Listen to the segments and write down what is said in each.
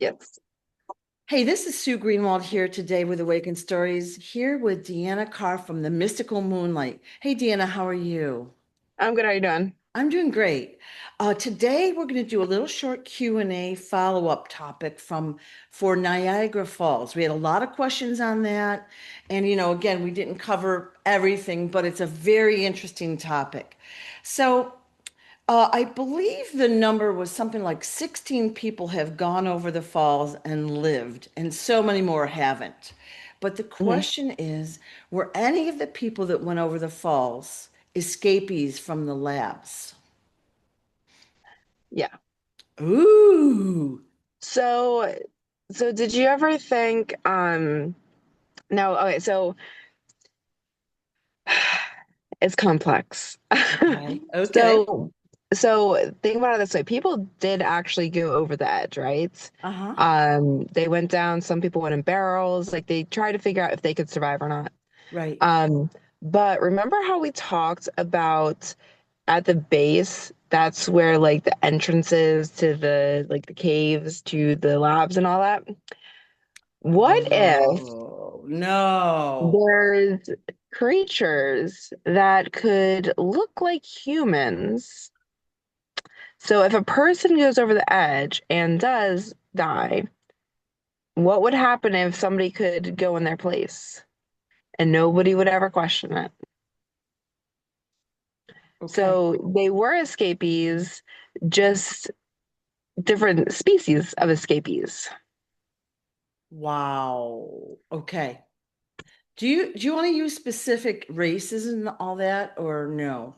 Yes. Hey, this is Sue Greenwald here today with Awakened Stories, here with Deanna Carr from the Mystical Moonlight. Hey, Deanna, how are you? I'm good. How you doing? I'm doing great. Today we're going to do a little short Q&A follow-up topic for Niagara Falls. We had a lot of questions on that, and again, we didn't cover everything, but it's a very interesting topic. So, I believe the number was something like 16 people have gone over the falls and lived, and so many more haven't. But the Hmm. question is, were any of the people that went over the falls escapees from the labs? Yeah. Ooh. So, so did you ever think, no, okay, so it's complex. Okay. Okay. So, so think about it this way. People did actually go over the edge, right? Uh-huh. They went down, some people went in barrels, like they tried to figure out if they could survive or not. Right. Um, but remember how we talked about at the base, that's where like the entrances to the caves to the labs and all that. What if Oh, no. there's creatures that could look like humans? So if a person goes over the edge and does die, what would happen if somebody could go in their place and nobody would ever question it? Okay. So they were escapees, just different species of escapees. Wow. Okay. Do you want to use specific races and all that or no?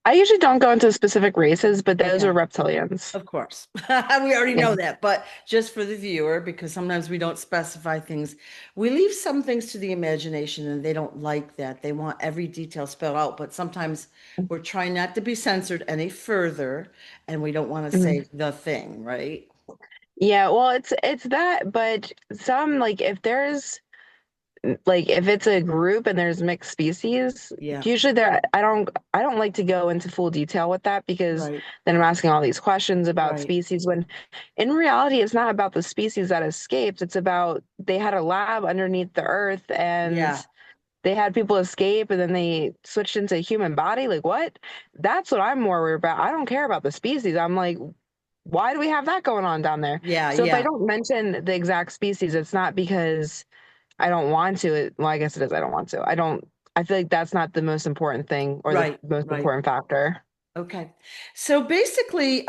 I usually don't go into specific races, but those are Okay. reptilians. Of course. We already Yeah. know that, but just for the viewer, because sometimes we don't specify things, we leave some things to the imagination and they don't like that. They want every detail spelled out, but sometimes we're trying not to be censored any further and we don't want to Mhm. say the thing, right? Yeah, well, it's that, but some like if there's like if it's a group and there's mixed species, Yeah, usually there I don't like to go into full detail with that because right, then I'm asking all these questions about right. species when in reality it's not about the species that escaped, it's about they had a lab underneath the earth and Yeah, they had people escape and then they switched into a human body. Like what? That's what I'm more worried about. I don't care about the species. I'm like, why do we have that going on down there? yeah, So if I yeah. don't mention the exact species, it's not because I don't want to. Well, I guess it is. I don't want to. I don't. I feel like that's not the most important thing or the Right, most right. important factor. Okay. So basically,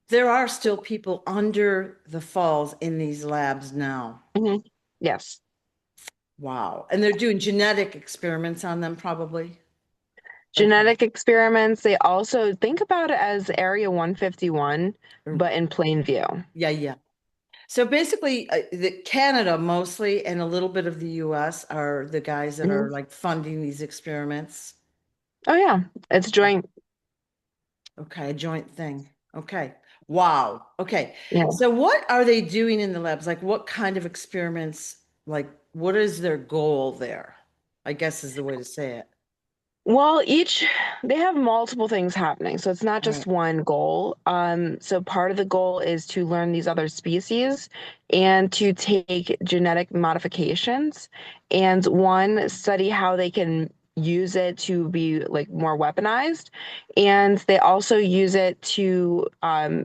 there are still people under the falls in these labs now. Hmm. Yes. Wow. And they're doing genetic experiments on them, probably. Okay. Genetic experiments. They also think about it as Area 151, Or- but in plain view. Yeah, yeah. So basically, Canada mostly and a little bit of the US are the guys that are Hmm. like funding these experiments. Oh yeah, it's joint. Okay, a joint thing. Okay. Wow. Okay. Yeah. So what are they doing in the labs? Like what kind of experiments, like what is their goal there? I guess is the way to say it. Well, they have multiple things happening, so it's not All just right. one goal. So part of the goal is to learn these other species and to take genetic modifications and one, study how they can use it to be like more weaponized. And they also use it to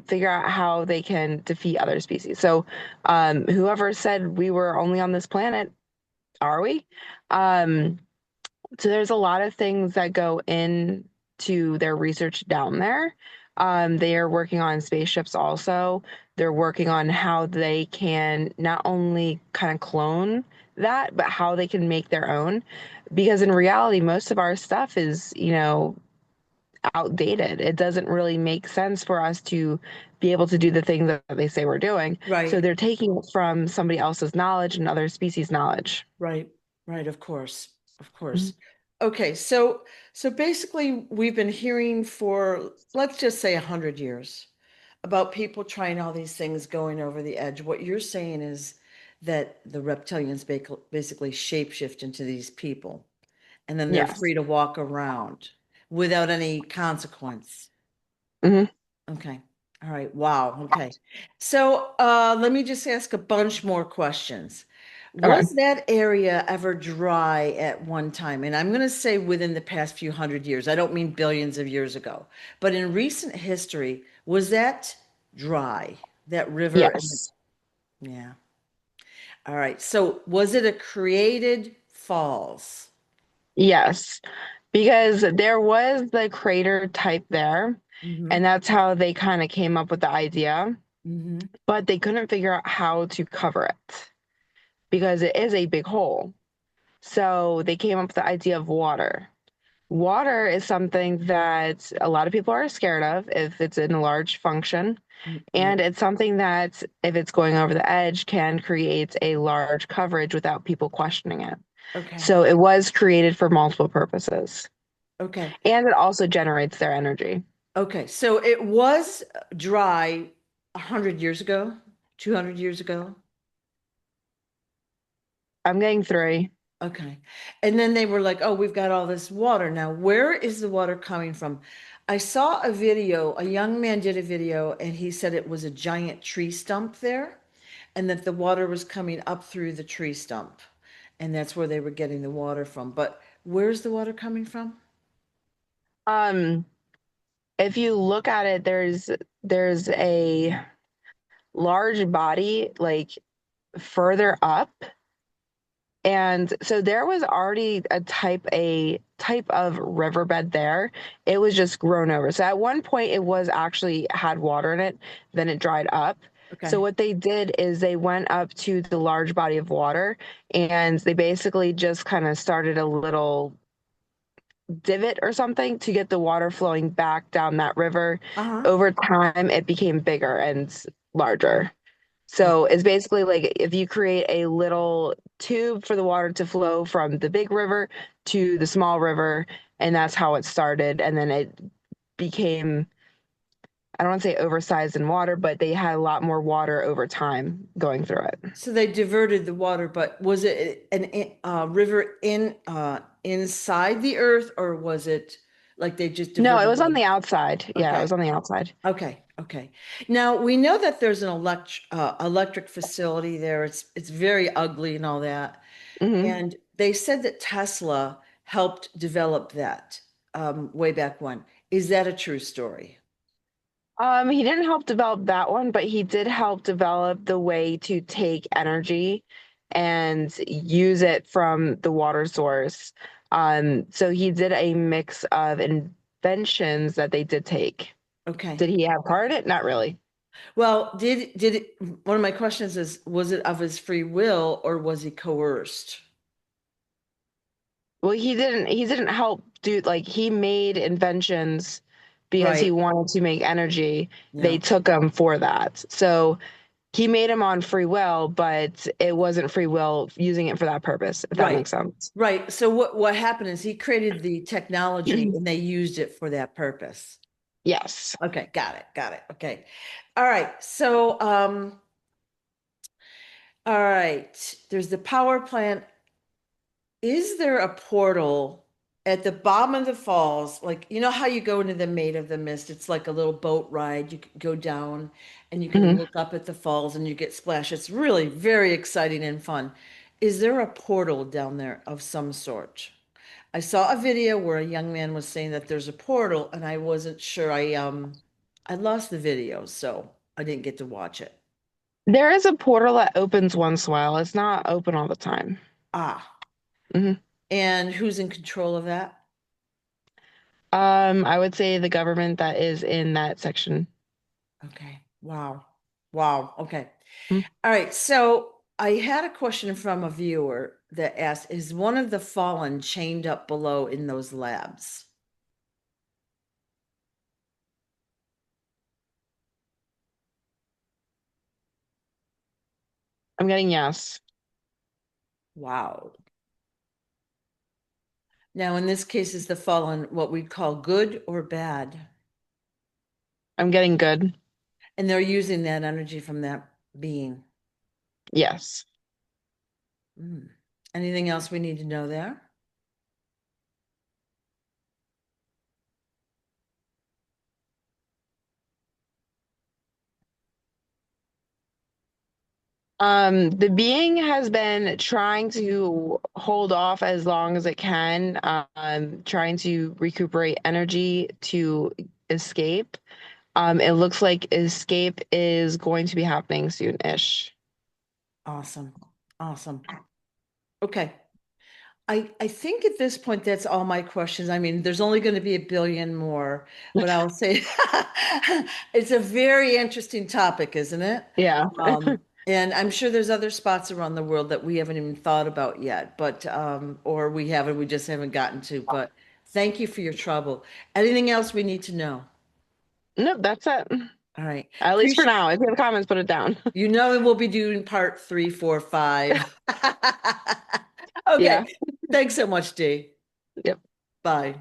figure out how they can defeat other species. So whoever said we were only on this planet, are we? Um, so there's a lot of things that go into their research down there. They are working on spaceships also. They're working on how they can not only kind of clone that, but how they can make their own. Because in reality, most of our stuff is, outdated. It doesn't really make sense for us to be able to do the things that they say we're doing. So Right. they're taking it from somebody else's knowledge and other species' knowledge. Right. Right. Of course. Of Mhm. course. Okay. So basically we've been hearing for, let's just say 100 years about people trying all these things going over the edge. What you're saying is that the reptilians basically shapeshift into these people and then they're Yes. free to walk around without any consequence. Hmm. Okay. All right. Wow. Okay. So let me just ask a bunch more questions. Okay. Was that area ever dry at one time? And I'm going to say within the past few hundred years. I don't mean billions of years ago, but in recent history, was that dry? That river and Yes. yeah. All right. So was it a created falls? Yes. Because there was the crater type there, Mm-hmm. and that's how they kind of came up with the idea, Mm-hmm. but they couldn't figure out how to cover it because it is a big hole. So they came up with the idea of water. Water is something that a lot of people are scared of if it's in a large function. Yeah. And it's something that, if it's going over the edge, can create a large coverage without people questioning it. Okay. So it was created for multiple purposes. Okay. And it also generates their energy. Okay. So it was dry 100 years ago, 200 years ago. I'm getting three. Okay. And then they were like, oh, we've got all this water. Now, where is the water coming from? I saw a video, a young man did a video, and he said it was a giant tree stump there, and that the water was coming up through the tree stump. And that's where they were getting the water from. But where's the water coming from? Um, if you look at it, there's a large body like further up. And so there was already a type of riverbed there. It was just grown over. So at one point it was actually had water in it, then it dried up. So Okay. what they did is they went up to the large body of water and they basically just kind of started a little divot or something to get the water flowing back down that river. Uh-huh. Over time it became bigger and larger. So Okay. it's basically like if you create a little tube for the water to flow from the big river to the small river, and that's how it started. And then it became, I don't want to say oversized in water, but they had a lot more water over time going through it. So they diverted the water, but was it river inside the earth, or was it like they just No, it diverted was on the? the outside. Yeah, it Okay. was on the outside. Okay, okay. Now we know that there's an electric facility there. It's very ugly and all that. hmm And they said that Tesla helped develop that way back when. Is that a true story? He didn't help develop that one, but he did help develop the way to take energy and use it from the water source. So he did a mix of inventions that they did take. Okay. Did he have part in it? Not really. Well, one of my questions is, was it of his free will or was he coerced? Well, he didn't help do like he made inventions because he Right. wanted to make energy. They Yeah. took him for that. So he made him on free will, but it wasn't free will using it for that purpose, if that Right. makes sense. Right. So what happened is he created the technology and they used it for that purpose. Yes. Okay, got it. Got it. Okay. All right. So all right. There's the power plant. Is there a portal at the bottom of the falls? Like, you know how you go into the Maid of the Mist? It's like a little boat ride. You can go down and you can hmm look up at the falls and you get splashed. It's really very exciting and fun. Is there a portal down there of some sort? I saw a video where a young man was saying that there's a portal and I wasn't sure. I lost the video, so I didn't get to watch it. There is a portal that opens once in a while. It's not open all the time. Ah, hmm and who's in control of that? I would say the government that is in that section. Okay. Wow. Wow. Okay. Mhm. All right. So I had a question from a viewer that asked, is one of the fallen chained up below in those labs? I'm getting yes. Wow. Now, in this case, is the fallen what we'd call good or bad? I'm getting good. And they're using that energy from that being. Yes. Hmm. Anything else we need to know there? The being has been trying to hold off as long as it can, trying to recuperate energy to escape. It looks like escape is going to be happening soon-ish. Awesome. Awesome. Okay. I think at this point, that's all my questions. I mean, there's only going to be a billion more, but I'll say it's a very interesting topic, isn't it? Yeah. And I'm sure there's other spots around the world that we haven't even thought about yet, but or we just haven't gotten to. But thank you for your trouble. Anything else we need to know? Nope, that's it. All right. At least for Appreciate, now. If you have comments, put it down. you know, we'll be doing part 3, 4, 5. Yeah. Okay. Thanks so much, Dee. Yep. Bye.